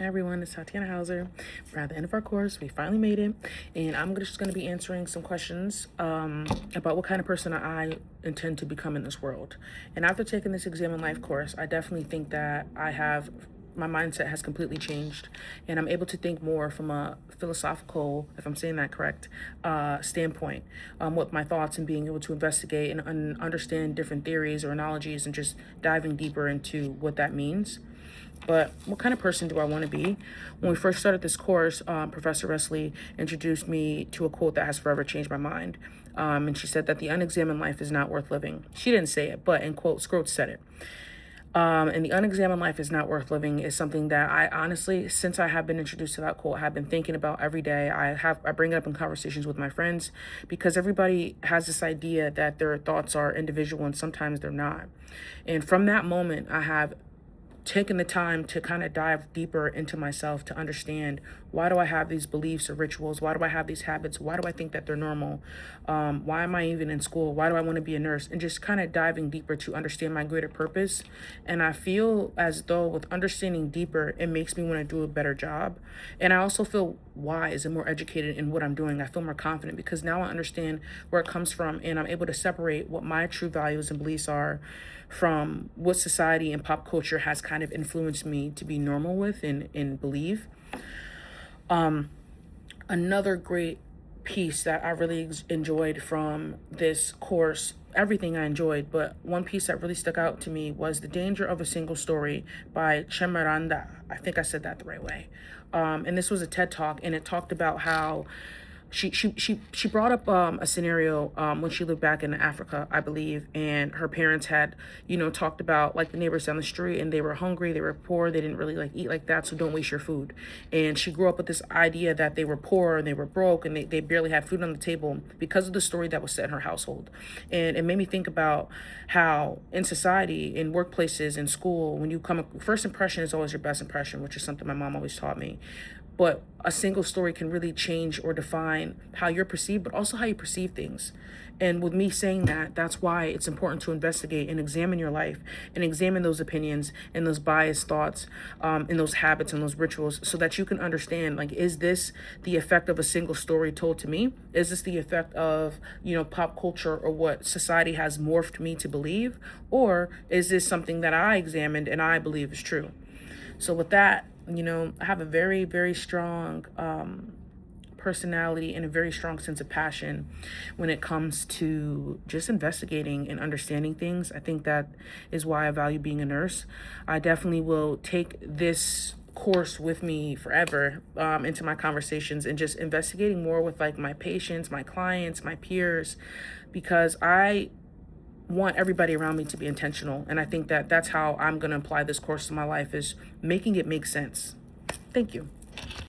Hi everyone, it's Tatiana Hauser. We're at the end of our course. We finally made it. And I'm just going to be answering some questions about what kind of person I intend to become in this world. And after taking this Examine Life course, I definitely think that my mindset has completely changed, and I'm able to think more from a philosophical, if I'm saying that correct, standpoint, with my thoughts, and being able to investigate and understand different theories or analogies and just diving deeper into what that means. But what kind of person do I want to be? When we first started this course, Professor Wesley introduced me to a quote that has forever changed my mind. And she said that the unexamined life is not worth living. She didn't say it, but in quote, Scroat said it. And the unexamined life is not worth living is something that I honestly, since I have been introduced to that quote, have been thinking about every day. I bring it up in conversations with my friends because everybody has this idea that their thoughts are individual and sometimes they're not. And from that moment, I have taken the time to kind of dive deeper into myself to understand, why do I have these beliefs or rituals? Why do I have these habits? Why do I think that they're normal? Why am I even in school? Why do I want to be a nurse? And just kind of diving deeper to understand my greater purpose. And I feel as though with understanding deeper, it makes me want to do a better job. And I also feel wise and more educated in what I'm doing. I feel more confident because now I understand where it comes from, and I'm able to separate what my true values and beliefs are from what society and pop culture has kind of influenced me to be normal with and believe. Another great piece that I really enjoyed from this course, everything I enjoyed, but one piece that really stuck out to me was The Danger of a Single Story by Chemiranda. I think I said that the right way. And this was a TED Talk, and it talked about how she brought up a scenario when she lived back in Africa, I believe, and her parents had, talked about like the neighbors down the street, and they were hungry, they were poor, they didn't really like eat like that, so don't waste your food. And she grew up with this idea that they were poor and they were broke and they barely had food on the table because of the story that was set in her household. And it made me think about how in society, in workplaces, in school, when you come, first impression is always your best impression, which is something my mom always taught me. But a single story can really change or define how you're perceived, but also how you perceive things. And with me saying that, that's why it's important to investigate and examine your life and examine those opinions and those biased thoughts, and those habits and those rituals, so that you can understand, like, is this the effect of a single story told to me? Is this the effect of, pop culture or what society has morphed me to believe? Or is this something that I examined and I believe is true? So with that, I have a very, very strong personality and a very strong sense of passion when it comes to just investigating and understanding things. I think that is why I value being a nurse. I definitely will take this course with me forever, into my conversations and just investigating more with like my patients, my clients, my peers, because I want everybody around me to be intentional. And I think that that's how I'm going to apply this course to my life, is making it make sense. Thank you.